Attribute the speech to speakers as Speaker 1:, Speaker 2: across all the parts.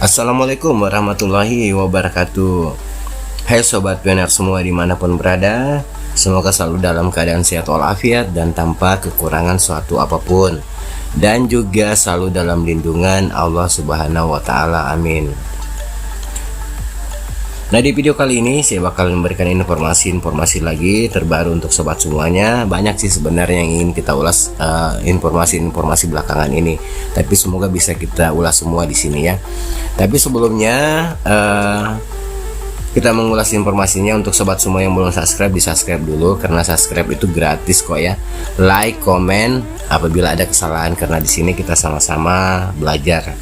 Speaker 1: Assalamualaikum warahmatullahi wabarakatuh. Hai sobat pioner semua dimanapun berada, semoga selalu dalam keadaan sehat walafiat dan tanpa kekurangan suatu apapun, dan juga selalu dalam lindungan Allah Subhanahu wa Ta'ala. Amin. Nah, di video kali ini saya bakal memberikan informasi lagi terbaru untuk sobat semuanya. Banyak sih sebenarnya yang ingin kita ulas, informasi belakangan ini, tapi semoga bisa kita ulas semua di sini ya. Tapi sebelumnya kita mengulas informasinya, untuk sobat semua yang belum subscribe, di subscribe dulu karena subscribe itu gratis kok ya. Like, komen apabila ada kesalahan, karena di sini kita sama-sama belajar.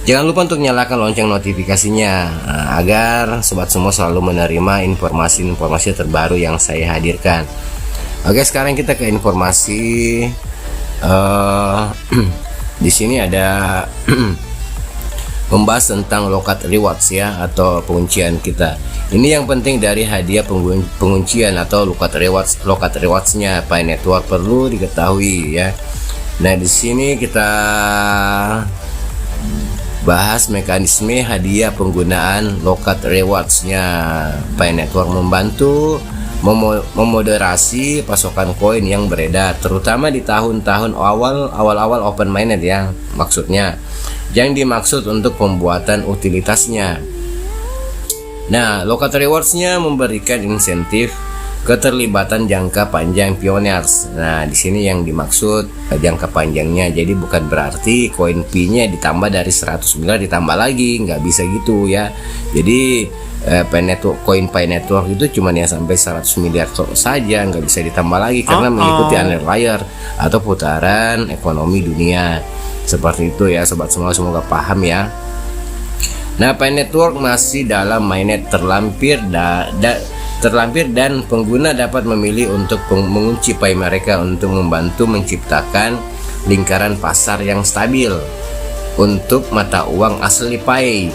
Speaker 1: Jangan lupa untuk nyalakan lonceng notifikasinya agar sobat semua selalu menerima informasi terbaru yang saya hadirkan. Oke, sekarang kita ke informasi. Di sini ada membahas tentang lokat rewards ya, atau penguncian kita. Ini yang penting dari hadiah penguncian atau lokat rewardsnya Pi Network perlu diketahui ya. Nah, di sini kita bahas mekanisme hadiah penggunaan lokat rewardsnya. Pi Network membantu memoderasi pasokan koin yang beredar, terutama di tahun-tahun awal open mainnet ya. Maksudnya yang dimaksud untuk pembuatan utilitasnya. Nah, lokat rewardsnya memberikan insentif keterlibatan jangka panjang pioneers. Nah, di sini yang dimaksud jangka panjangnya. Jadi bukan berarti koin Pi-nya ditambah dari 100 miliar ditambah lagi, nggak bisa gitu ya. Jadi koin Pi Network itu cuma yang sampai 100 miliar saja, nggak bisa ditambah lagi karena mengikuti underlayer atau putaran ekonomi dunia. Seperti itu ya sobat semua, semoga paham ya. Nah, Pi Network masih dalam mainnet terlampir dan pengguna dapat memilih untuk mengunci Pi mereka untuk membantu menciptakan lingkaran pasar yang stabil untuk mata uang asli Pi.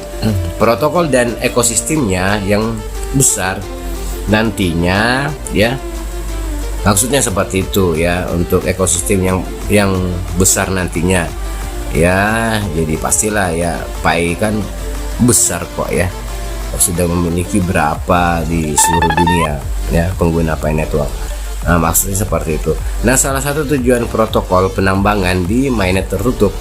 Speaker 1: Protokol dan ekosistemnya yang besar nantinya ya. Maksudnya seperti itu ya, untuk ekosistem yang besar nantinya. Ya, jadi pastilah ya, Pi kan besar kok ya. Sudah memiliki berapa di seluruh dunia ya pengguna Pi Network. Nah, maksudnya seperti itu. Nah, salah satu tujuan protokol penambangan di mainnet tertutup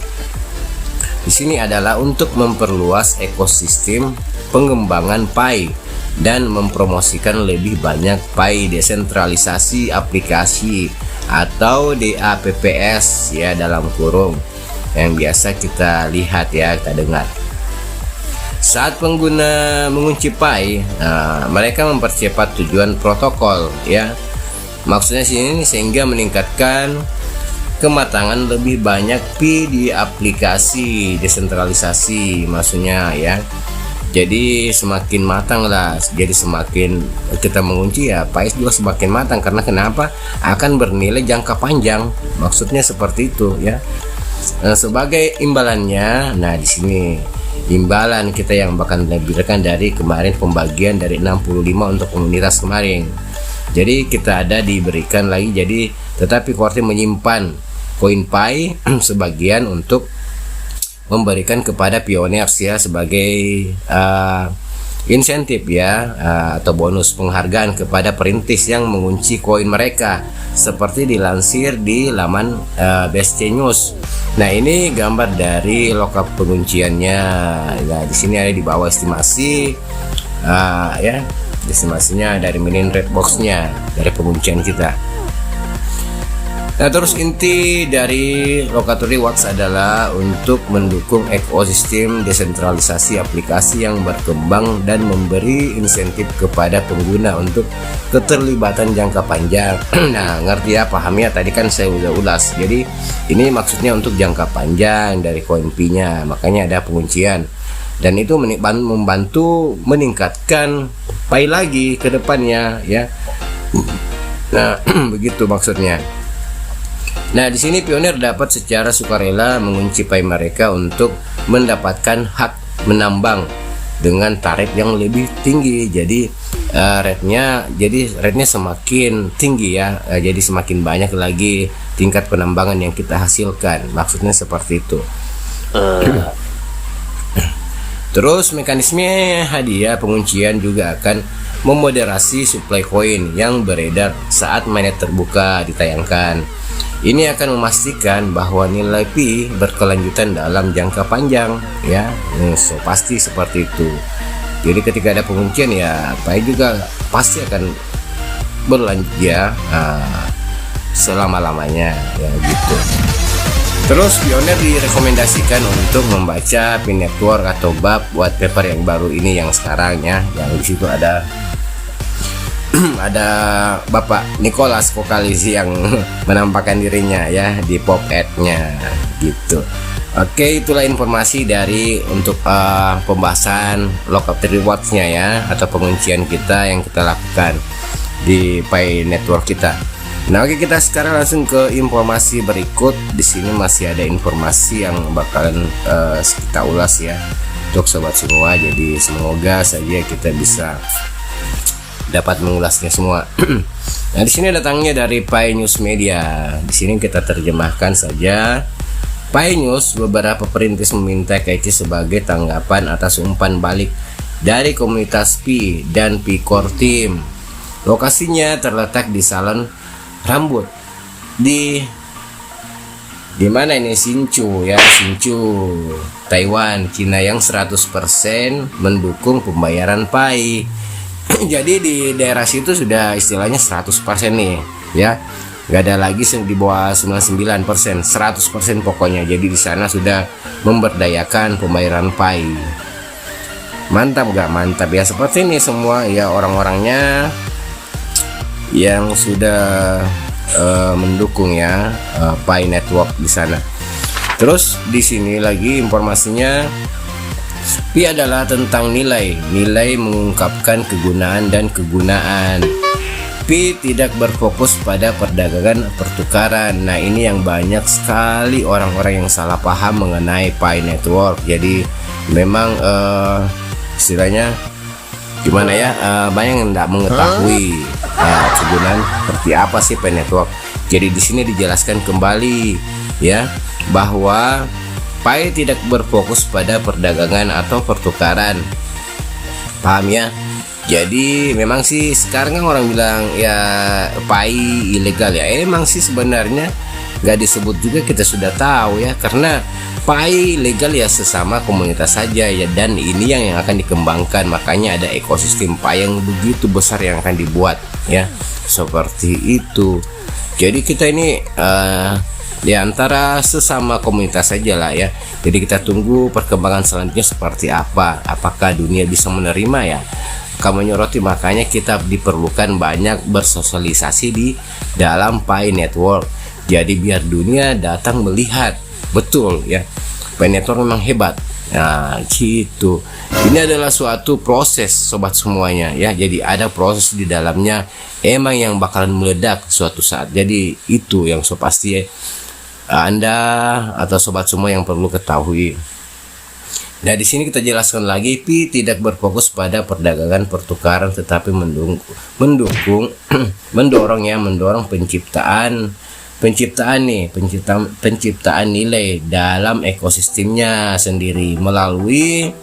Speaker 1: di sini adalah untuk memperluas ekosistem pengembangan Pi dan mempromosikan lebih banyak Pi desentralisasi aplikasi atau DApps ya, dalam kurung, yang biasa kita lihat ya, kita dengar. Saat pengguna mengunci Pi, mereka mempercepat tujuan protokol ya. Maksudnya sini sehingga meningkatkan kematangan lebih banyak Pi di aplikasi desentralisasi, maksudnya ya. Jadi semakin matang lah, jadi semakin kita mengunci ya, Pi juga semakin matang. Karena kenapa? Akan bernilai jangka panjang. Maksudnya seperti itu ya. Sebagai imbalannya, nah di sini imbalan kita yang bakal diberikan dari kemarin, pembagian dari 65 untuk komunitas kemarin. Jadi kita ada diberikan lagi, jadi tetapi Korte menyimpan koin Pi sebagian untuk memberikan kepada pioneers ya, sebagai insentif ya, atau bonus penghargaan kepada perintis yang mengunci koin mereka, seperti dilansir di laman BSC News. Nah, ini gambar dari lokat pengunciannya. Nah, di sini ada di bawah estimasi ya, estimasinya dari minin red boxnya dari penguncian kita. Nah, terus inti dari lokat rewards adalah untuk mendukung ekosistem desentralisasi aplikasi yang berkembang dan memberi insentif kepada pengguna untuk keterlibatan jangka panjang. Nah, ngerti ya, pahamnya tadi kan saya udah ulas. Jadi ini maksudnya untuk jangka panjang dari koin Pi-nya, makanya ada penguncian. Dan itu membantu meningkatkan Pi lagi ke depannya ya. Nah, begitu maksudnya. Nah, di sini pioner dapat secara sukarela mengunci Pi mereka untuk mendapatkan hak menambang dengan tarif yang lebih tinggi. Jadi rate-nya semakin tinggi ya. Jadi semakin banyak lagi tingkat penambangan yang kita hasilkan. Maksudnya seperti itu. Terus mekanisme hadiah penguncian juga akan memoderasi suplai koin yang beredar saat mainnet terbuka ditayangkan. Ini akan memastikan bahwa nilai Pi berkelanjutan dalam jangka panjang, ya. So pasti seperti itu. Jadi ketika ada penguncian ya Pi juga pasti akan berlanjut ya selama-lamanya ya gitu. Terus Pioneer direkomendasikan untuk membaca Pi Network atau bab white paper yang baru ini yang sekarang ya, yang di situ ada ada Bapak Nicholas Kokalisi yang menampakkan dirinya ya di pop ad-nya gitu. Oke, itulah informasi dari untuk pembahasan lockup rewards-nya ya, atau penguncian kita yang kita lakukan di Pi Network kita. Nah, oke, kita sekarang langsung ke informasi berikut. Di sini masih ada informasi yang bakalan kita ulas ya untuk sobat semua. Jadi semoga saja kita bisa dapat mengulasnya semua. Nah, di sini datangnya dari Pi News Media. Di sini kita terjemahkan saja. Pi News, beberapa perintis meminta KC sebagai tanggapan atas umpan balik dari komunitas Pi dan Pi Core Team. Lokasinya terletak di salon rambut di mana ini? Hsinchu ya, Hsinchu, Taiwan, Cina, yang 100% mendukung pembayaran Pi. Jadi di daerah situ sudah istilahnya 100% nih ya, nggak ada lagi di bawah 99%, 100% pokoknya. Jadi di sana sudah memberdayakan pembayaran Pi. Mantap gak? Mantap ya. Seperti ini semua ya orang-orangnya yang sudah mendukung ya Pi Network di sana. Terus di sini lagi informasinya, Pi adalah tentang nilai mengungkapkan kegunaan dan kegunaan. Pi tidak berfokus pada perdagangan pertukaran. Nah, ini yang banyak sekali orang-orang yang salah paham mengenai Pi Network. Jadi memang istilahnya gimana ya, banyak yang tidak mengetahui kegunaan seperti apa sih Pi Network. Jadi di sini dijelaskan kembali ya bahwa Pi tidak berfokus pada perdagangan atau pertukaran. Paham ya? Jadi memang sih sekarang kan orang bilang ya Pi ilegal ya. Emang sih sebenarnya nggak disebut juga, kita sudah tahu ya, karena Pi legal ya sesama komunitas saja ya, dan ini yang akan dikembangkan. Makanya ada ekosistem Pi yang begitu besar yang akan dibuat ya, seperti itu. Jadi kita ini di antara sesama komunitas saja lah ya. Jadi kita tunggu perkembangan selanjutnya seperti apa. Apakah dunia bisa menerima ya, akan menyoroti. Makanya kita diperlukan banyak bersosialisasi di dalam Pi Network. Jadi biar dunia datang melihat betul ya, Pi Network memang hebat. Nah gitu. Ini adalah suatu proses sobat semuanya ya. Jadi ada proses di dalamnya emang yang bakalan meledak suatu saat. Jadi itu yang so pasti ya, Anda atau sobat semua yang perlu ketahui. Nah, di sini kita jelaskan lagi, Pi tidak berfokus pada perdagangan pertukaran, tetapi mendorong penciptaan nilai dalam ekosistemnya sendiri melalui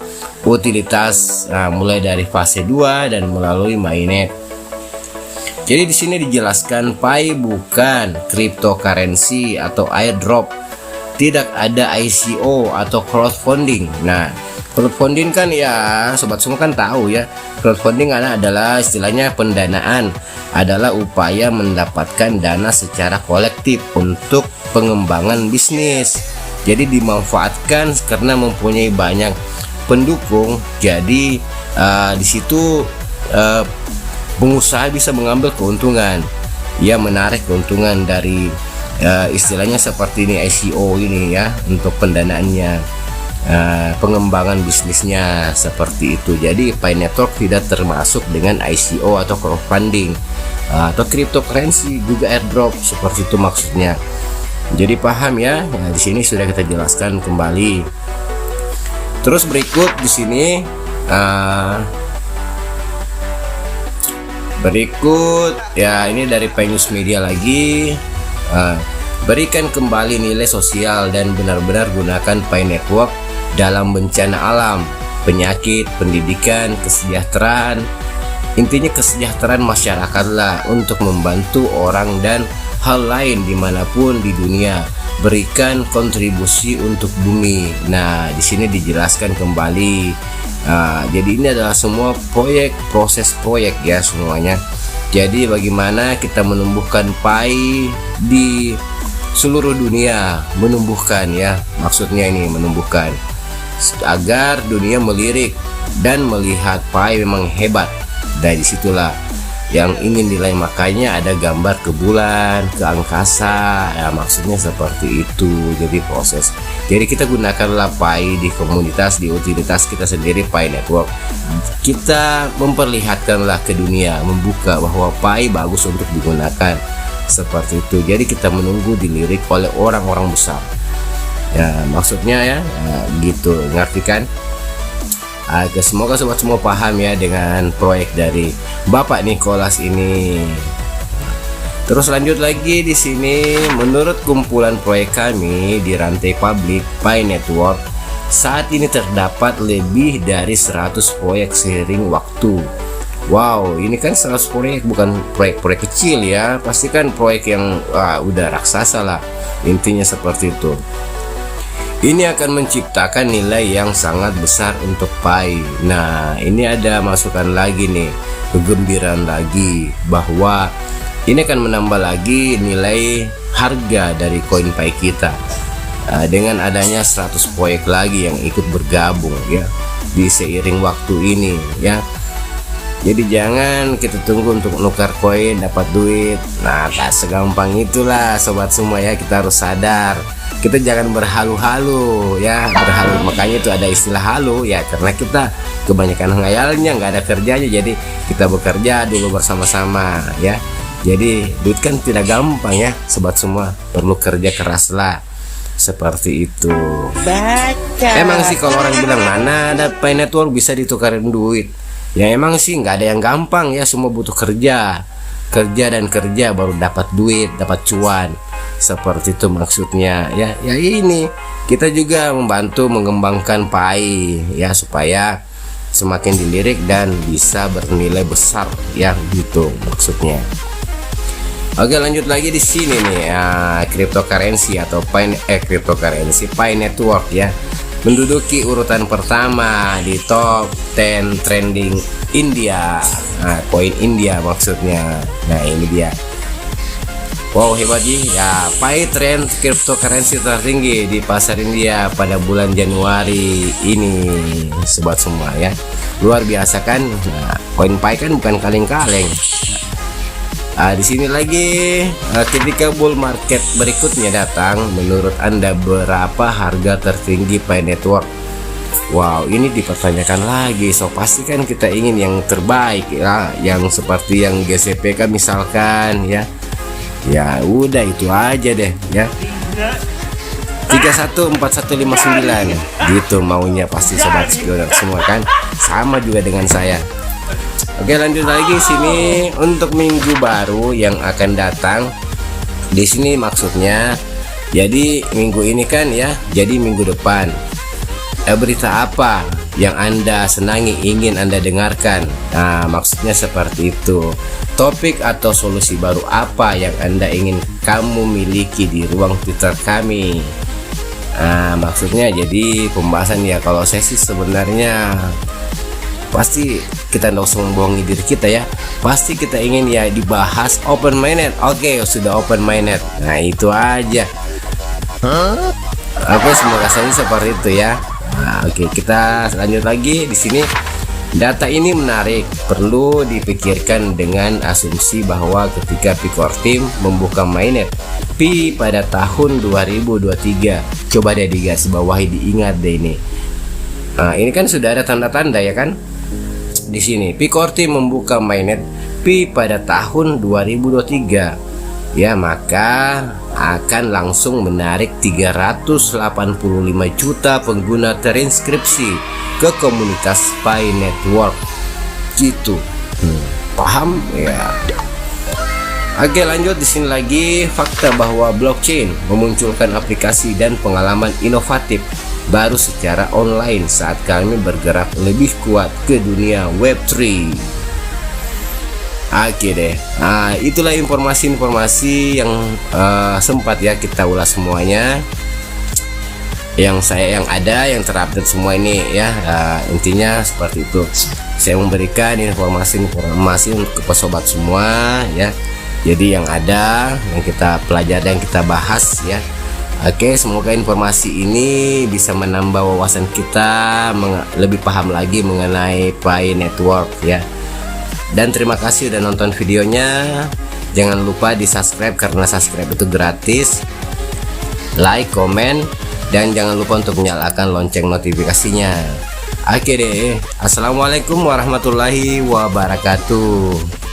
Speaker 1: utilitas, mulai dari fase 2 dan melalui mainnet. Jadi di sini dijelaskan Pi bukan cryptocurrency atau airdrop. Tidak ada ICO atau crowdfunding. Nah, crowdfunding kan ya sobat semua kan tahu ya, crowdfunding adalah istilahnya pendanaan, adalah upaya mendapatkan dana secara kolektif untuk pengembangan bisnis. Jadi dimanfaatkan karena mempunyai banyak pendukung. Jadi di situ pengusaha bisa mengambil keuntungan, ya menarik keuntungan dari istilahnya seperti ini ICO ini ya, untuk pendanaannya, pengembangan bisnisnya seperti itu. Jadi Pi Network tidak termasuk dengan ICO atau crowdfunding atau cryptocurrency, juga airdrop seperti itu maksudnya. Jadi paham ya? Nah, di sini sudah kita jelaskan kembali. Terus berikut di sini berikut ya, ini dari Pi News Media lagi. Berikan kembali nilai sosial dan benar-benar gunakan Pi Network dalam bencana alam. penyakit, pendidikan, kesejahteraan. Intinya kesejahteraan masyarakat lah, untuk membantu orang dan hal lain dimanapun di dunia, berikan kontribusi untuk bumi. Nah, di sini dijelaskan kembali. Jadi ini adalah semua proses proyek ya semuanya. Jadi bagaimana kita menumbuhkan PAI di seluruh dunia, menumbuhkan ya, maksudnya ini menumbuhkan agar dunia melirik dan melihat PAI memang hebat. Dari situlah yang ingin nilai, makanya ada gambar ke bulan, ke angkasa ya, maksudnya seperti itu. Jadi proses, jadi kita gunakanlah PAI di komunitas, di utilitas kita sendiri, PAI Network. Kita memperlihatkanlah ke dunia, membuka bahwa PAI bagus untuk digunakan, seperti itu. Jadi kita menunggu dilirik oleh orang-orang besar ya, maksudnya ya, gitu, ngerti kan? Semoga sobat semua paham ya dengan proyek dari Bapak Nicholas ini. Terus lanjut lagi di sini, menurut kumpulan proyek kami di rantai publik PAI Network, saat ini terdapat lebih dari 100 proyek seiring waktu. Wow, ini kan 100 proyek, bukan proyek-proyek kecil ya, pasti kan proyek yang udah raksasa lah, intinya seperti itu. Ini akan menciptakan nilai yang sangat besar untuk PAI. Nah, ini ada masukan lagi nih, kegembiraan lagi, bahwa ini akan menambah lagi nilai harga dari koin PAI kita. Dengan adanya 100 proyek lagi yang ikut bergabung ya di seiring waktu ini ya. Jadi jangan kita tunggu untuk nukar koin dapat duit. Nah, tak segampang itulah sobat semua ya, kita harus sadar. Kita jangan berhalu-halu ya, makanya itu ada istilah halu ya, karena kita kebanyakan ngayalnya, nggak ada kerjanya. Jadi kita bekerja dulu bersama-sama ya. Jadi duit kan tidak gampang ya sobat semua, perlu kerja keras lah, seperti itu. Baca. Emang sih kalau orang bilang mana ada PAI Network bisa ditukarin duit, ya emang sih nggak ada yang gampang ya, semua butuh kerja dan kerja baru dapat duit, dapat cuan, seperti itu maksudnya ya. Ya ini kita juga membantu mengembangkan PAI ya, supaya semakin dilirik dan bisa bernilai besar ya, gitu maksudnya. Oke, lanjut lagi di sini nih ya, cryptocurrency atau PAI Network ya, menduduki urutan pertama di top 10 trending India. Nah, koin India maksudnya. Nah, ini dia. Wow, hebat ya. PAI trend cryptocurrency tertinggi di pasar India pada bulan Januari ini, sobat semua ya. Luar biasa kan? Nah, koin PAI kan bukan kaleng-kaleng. Di sini lagi, ketika bull market berikutnya datang, menurut Anda berapa harga tertinggi PAI Network? Wow, ini dipertanyakan lagi. So pasti kan kita ingin yang terbaik ya, yang seperti yang GCPK misalkan ya. Ya udah itu aja deh ya. 314159 gitu maunya pasti sobat skiller semua kan, sama juga dengan saya. Oke, lanjut lagi sini untuk minggu baru yang akan datang. Di sini maksudnya, jadi minggu ini kan ya, jadi minggu depan. Berita apa yang Anda senangi ingin Anda dengarkan? Nah, maksudnya seperti itu. Topik atau solusi baru apa yang Anda ingin kamu miliki di ruang Twitter kami? Nah, maksudnya jadi pembahasan ya. Kalau saya sih sebenarnya pasti kita nggak usah membohongi diri kita ya, pasti kita ingin ya dibahas open minded. Oke, sudah open minded. Nah, itu aja. Oke, semoga saja seperti itu ya. Nah, oke, kita lanjut lagi di sini. Data ini menarik, perlu dipikirkan dengan asumsi bahwa ketika Picor Team membuka mainnet Pi pada tahun 2023, coba deh digarisbawahi, diingat deh ini. Nah, ini kan sudah ada tanda-tanda ya kan? Di sini Picor Team membuka mainnet Pi pada tahun 2023. Ya, maka akan langsung menarik 385 juta pengguna terinskripsi ke komunitas PAI Network gitu. Paham ya? Oke, lanjut di sini lagi fakta bahwa blockchain memunculkan aplikasi dan pengalaman inovatif baru secara online saat kami bergerak lebih kuat ke dunia Web3. Oke deh, nah itulah informasi-informasi yang sempat ya kita ulas semuanya, yang terupdate semua ini ya. Intinya seperti itu, saya memberikan informasi untuk sobat semua ya. Jadi yang kita pelajari, yang kita bahas ya. Oke, semoga informasi ini bisa menambah wawasan kita, lebih paham lagi mengenai Pi Network ya. Dan terima kasih udah nonton videonya. Jangan lupa di subscribe karena subscribe itu gratis, like, komen, dan jangan lupa untuk menyalakan lonceng notifikasinya. Oke deh, assalamualaikum warahmatullahi wabarakatuh.